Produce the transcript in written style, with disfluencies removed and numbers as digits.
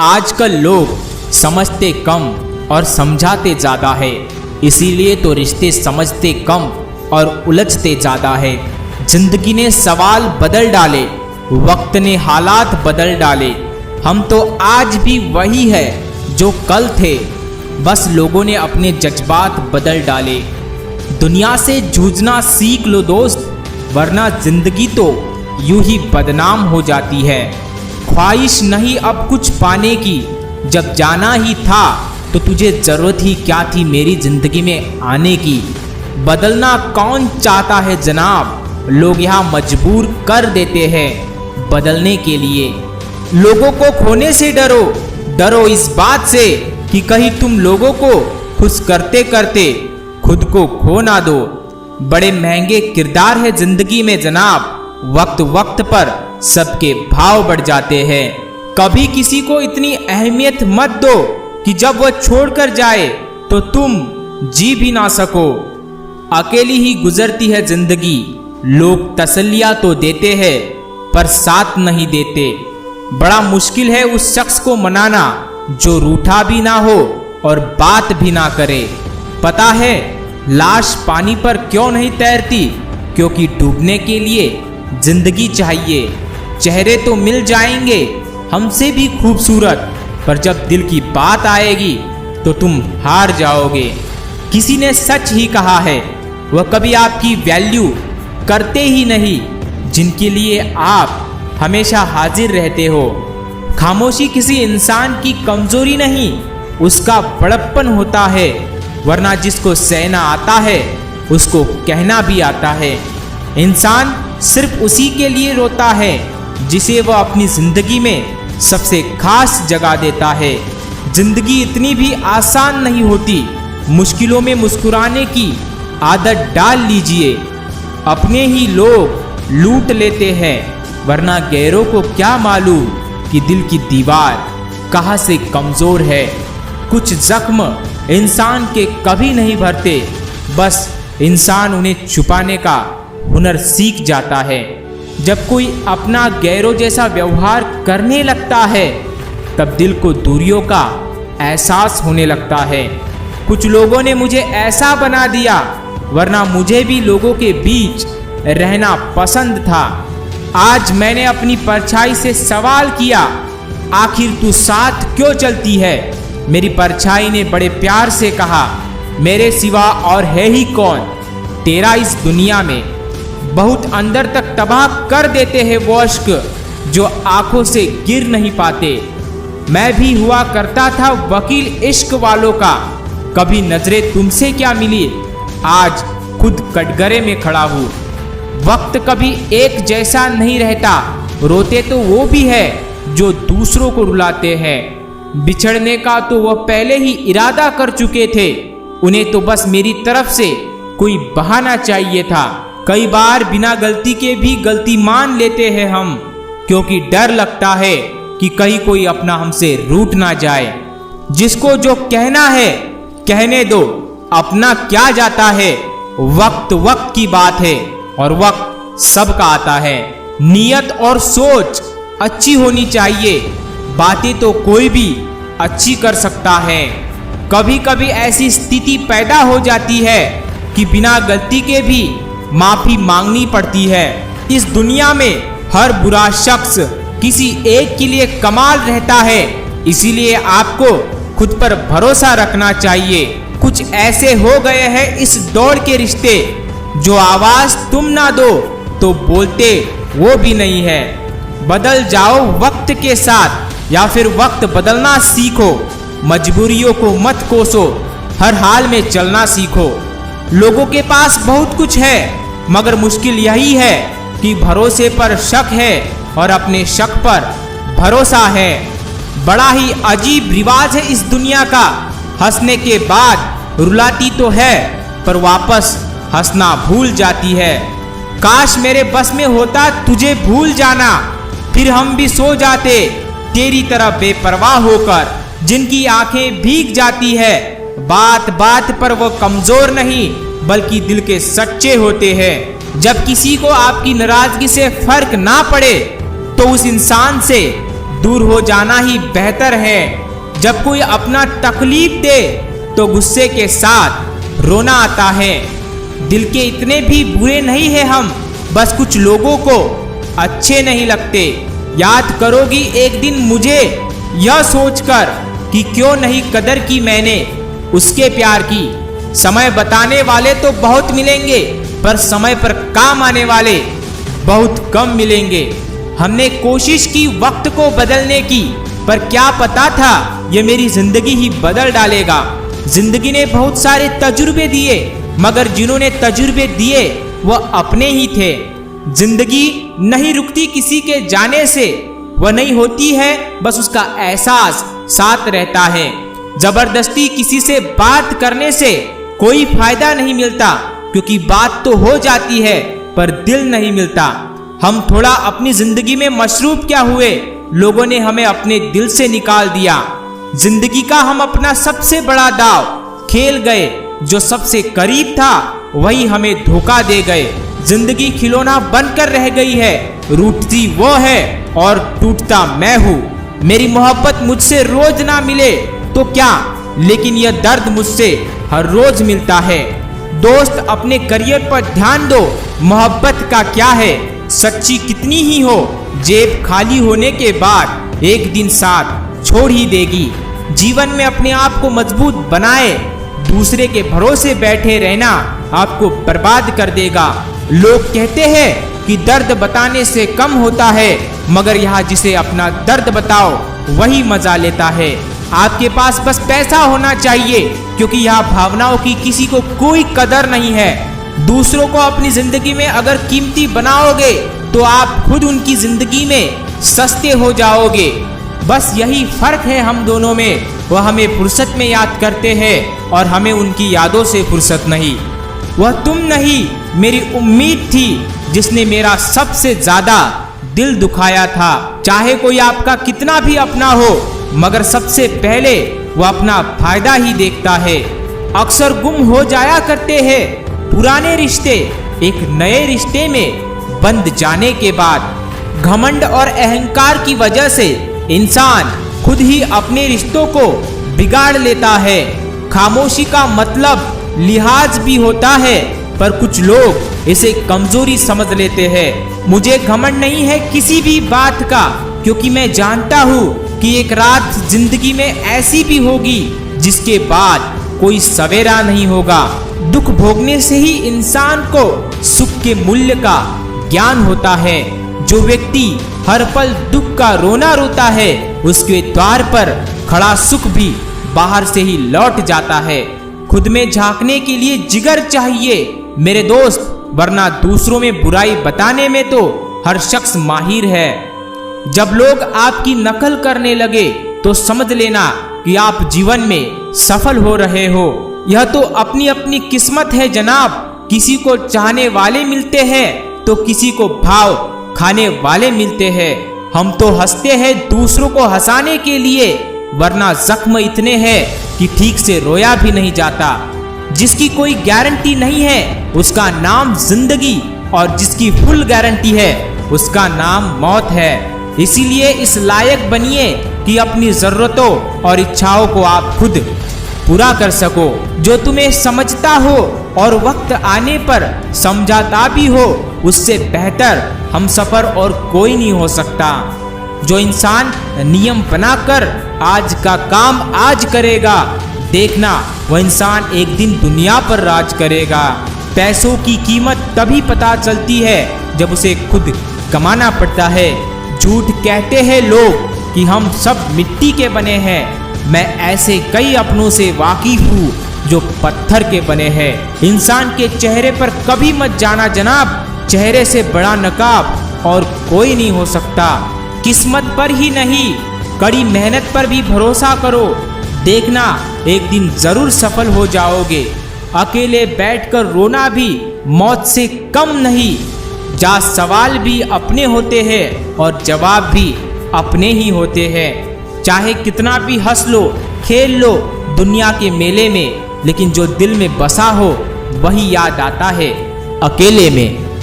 आजकल लोग समझते कम और समझाते ज़्यादा है, इसीलिए तो रिश्ते समझते कम और उलझते ज़्यादा है। जिंदगी ने सवाल बदल डाले, वक्त ने हालात बदल डाले। हम तो आज भी वही है जो कल थे, बस लोगों ने अपने जज्बात बदल डाले। दुनिया से जूझना सीख लो दोस्त, वरना जिंदगी तो यूं ही बदनाम हो जाती है। ख्वाहिश नहीं अब कुछ पाने की, जब जाना ही था तो तुझे ज़रूरत ही क्या थी मेरी ज़िंदगी में आने की। बदलना कौन चाहता है जनाब, लोग यहाँ मजबूर कर देते हैं बदलने के लिए। लोगों को खोने से डरो, डरो इस बात से कि कहीं तुम लोगों को खुश करते करते खुद को खो ना दो। बड़े महंगे किरदार है जिंदगी में जनाब, वक्त वक्त पर सबके भाव बढ़ जाते हैं। कभी किसी को इतनी अहमियत मत दो कि जब वह छोड़कर जाए तो तुम जी भी ना सको। अकेली ही गुजरती है जिंदगी, लोग तसल्लियां तो देते हैं पर साथ नहीं देते। बड़ा मुश्किल है उस शख्स को मनाना जो रूठा भी ना हो और बात भी ना करे। पता है लाश पानी पर क्यों नहीं तैरती, क्योंकि डूबने के लिए जिंदगी चाहिए। चेहरे तो मिल जाएंगे हमसे भी खूबसूरत, पर जब दिल की बात आएगी तो तुम हार जाओगे। किसी ने सच ही कहा है, वह कभी आपकी वैल्यू करते ही नहीं जिनके लिए आप हमेशा हाजिर रहते हो। खामोशी किसी इंसान की कमजोरी नहीं, उसका बड़प्पन होता है, वरना जिसको सहना आता है उसको कहना भी आता है। इंसान सिर्फ उसी के लिए रोता है जिसे वह अपनी जिंदगी में सबसे खास जगह देता है। जिंदगी इतनी भी आसान नहीं होती, मुश्किलों में मुस्कुराने की आदत डाल लीजिए। अपने ही लोग लूट लेते हैं, वरना गैरों को क्या मालूम कि दिल की दीवार कहाँ से कमजोर है। कुछ जख्म इंसान के कभी नहीं भरते, बस इंसान उन्हें छुपाने का हुनर सीख जाता है। जब कोई अपना गैरों जैसा व्यवहार करने लगता है तब दिल को दूरियों का एहसास होने लगता है। कुछ लोगों ने मुझे ऐसा बना दिया, वरना मुझे भी लोगों के बीच रहना पसंद था। आज मैंने अपनी परछाई से सवाल किया, आखिर तू साथ क्यों चलती है। मेरी परछाई ने बड़े प्यार से कहा, मेरे सिवा और है ही कौन तेरा इस दुनिया में। बहुत अंदर तक तबाह कर देते हैं वो अश्क जो आंखों से गिर नहीं पाते। मैं भी हुआ करता था वकील इश्क वालों का, कभी नजरें तुमसे क्या मिली, आज खुद कटघरे में खड़ा हूँ। वक्त कभी एक जैसा नहीं रहता, रोते तो वो भी है जो दूसरों को रुलाते हैं। बिछड़ने का तो वह पहले ही इरादा कर चुके थे, उन्हें तो बस मेरी तरफ से कोई बहाना चाहिए था। कई बार बिना गलती के भी गलती मान लेते हैं हम, क्योंकि डर लगता है कि कहीं कोई अपना हमसे रूठ ना जाए। जिसको जो कहना है कहने दो, अपना क्या जाता है। वक्त वक्त की बात है और वक्त सबका आता है। नियत और सोच अच्छी होनी चाहिए, बातें तो कोई भी अच्छी कर सकता है। कभी कभी ऐसी स्थिति पैदा हो जाती है कि बिना गलती के भी माफी मांगनी पड़ती है। इस दुनिया में हर बुरा शख्स किसी एक के लिए कमाल रहता है, इसीलिए आपको खुद पर भरोसा रखना चाहिए। कुछ ऐसे हो गए हैं इस दौर के रिश्ते, जो आवाज तुम ना दो तो बोलते वो भी नहीं है। बदल जाओ वक्त के साथ या फिर वक्त बदलना सीखो। मजबूरियों को मत कोसो, हर हाल में चलना सीखो। लोगों के पास बहुत कुछ है, मगर मुश्किल यही है कि भरोसे पर शक है और अपने शक पर भरोसा है। बड़ा ही अजीब रिवाज है इस दुनिया का, हंसने के बाद रुलाती तो है पर वापस हंसना भूल जाती है। काश मेरे बस में होता तुझे भूल जाना, फिर हम भी सो जाते तेरी तरह बेपरवाह होकर। जिनकी आंखें भीग जाती है, बात बात पर वो कमजोर नहीं बल्कि दिल के सच्चे होते हैं। जब किसी को आपकी नाराजगी से फर्क ना पड़े तो उस इंसान से दूर हो जाना ही बेहतर है। जब कोई अपना तकलीफ दे तो गुस्से के साथ रोना आता है। दिल के इतने भी बुरे नहीं है हम, बस कुछ लोगों को अच्छे नहीं लगते। याद करोगी एक दिन मुझे यह सोचकर कि क्यों नहीं कदर की मैंने उसके प्यार की। समय बताने वाले तो बहुत मिलेंगे, पर समय पर काम आने वाले बहुत कम मिलेंगे। हमने कोशिश की वक्त को बदलने की, पर क्या पता था ये मेरी जिंदगी ही बदल डालेगा। जिंदगी ने बहुत सारे तजुर्बे दिए, मगर जिन्होंने तजुर्बे दिए वह अपने ही थे। जिंदगी नहीं रुकती किसी के जाने से, वह नहीं होती है, बस उसका एहसास साथ रहता है। जबरदस्ती किसी से बात करने से कोई फायदा नहीं मिलता, क्योंकि बात तो हो जाती है पर दिल नहीं मिलता। हम थोड़ा अपनी जिंदगी में मशरूफ क्या हुए, लोगों ने हमें अपने दिल से निकाल दिया। जिंदगी का हम अपना सबसे बड़ा दाव खेल गए। जो सबसे करीब था वही हमें धोखा दे गए। जिंदगी खिलौना बनकर रह गई है, रूठती वो है और टूटता मैं हूँ। मेरी मोहब्बत मुझसे रोज ना मिले तो क्या, लेकिन यह दर्द मुझसे हर रोज मिलता है। दोस्त अपने करियर पर ध्यान दो, मोहब्बत का क्या है, सच्ची कितनी ही हो, जेब खाली होने के बाद एक दिन साथ छोड़ ही देगी। जीवन में अपने आप को मजबूत बनाए, दूसरे के भरोसे बैठे रहना आपको बर्बाद कर देगा। लोग कहते हैं कि दर्द बताने से कम होता है, मगर यहाँ जिसे अपना दर्द बताओ वही मजा लेता है। आपके पास बस पैसा होना चाहिए, क्योंकि यहाँ भावनाओं की किसी को कोई कदर नहीं है। दूसरों को अपनी जिंदगी में अगर कीमती बनाओगे तो आप खुद उनकी जिंदगी में सस्ते हो जाओगे। बस यही फर्क है हम दोनों में, वह हमें फुर्सत में याद करते हैं और हमें उनकी यादों से फुर्सत नहीं। वह तुम नहीं, मेरी उम्मीद थी जिसने मेरा सबसे ज्यादा दिल दुखाया था। चाहे कोई आपका कितना भी अपना हो, मगर सबसे पहले वह अपना फायदा ही देखता है। अक्सर गुम हो जाया करते हैं पुराने रिश्ते, एक नए रिश्ते में बंध जाने के बाद। घमंड और अहंकार की वजह से इंसान खुद ही अपने रिश्तों को बिगाड़ लेता है। खामोशी का मतलब लिहाज भी होता है, पर कुछ लोग इसे कमजोरी समझ लेते हैं। मुझे घमंड नहीं है किसी भी बात का, क्योंकि मैं जानता हूँ कि एक रात जिंदगी में ऐसी भी होगी जिसके बाद कोई सवेरा नहीं होगा। दुख भोगने से ही इंसान को सुख के मूल्य का ज्ञान होता है। जो व्यक्ति हर पल दुख का रोना रोता है, उसके द्वार पर खड़ा सुख भी बाहर से ही लौट जाता है। खुद में झांकने के लिए जिगर चाहिए मेरे दोस्त, वरना दूसरों में बुराई बताने में तो हर शख्स माहिर है। जब लोग आपकी नकल करने लगे तो समझ लेना कि आप जीवन में सफल हो रहे हो। यह तो अपनी अपनी किस्मत है जनाब। किसी को चाहने वाले मिलते हैं तो किसी को भाव खाने वाले मिलते हैं। हम तो हंसते हैं दूसरों को हंसाने के लिए, वरना जख्म इतने हैं कि ठीक से रोया भी नहीं जाता। जिसकी कोई गारंटी नहीं है उसका नाम जिंदगी, और जिसकी फुल गारंटी है उसका नाम मौत है। इसीलिए इस लायक बनिए कि अपनी जरूरतों और इच्छाओं को आप खुद पूरा कर सको। जो तुम्हें समझता हो और वक्त आने पर समझाता भी हो, उससे बेहतर हम सफर और कोई नहीं हो सकता। जो इंसान नियम बनाकर आज का काम आज करेगा, देखना वह इंसान एक दिन दुनिया पर राज करेगा। पैसों की कीमत तभी पता चलती है जब उसे खुद कमाना पड़ता है। झूठ कहते हैं लोग कि हम सब मिट्टी के बने हैं। मैं ऐसे कई अपनों से वाकिफ हूँ जो पत्थर के बने हैं। इंसान के चेहरे पर कभी मत जाना जनाब, चेहरे से बड़ा नकाब और कोई नहीं हो सकता। किस्मत पर ही नहीं, कड़ी मेहनत पर भी भरोसा करो। देखना एक दिन जरूर सफल हो जाओगे। अकेले बैठकर रोना भी मौत से कम नहीं। जा सवाल भी अपने होते हैं और जवाब भी अपने ही होते हैं। चाहे कितना भी हंस लो खेल लो दुनिया के मेले में, लेकिन जो दिल में बसा हो वही याद आता है अकेले में।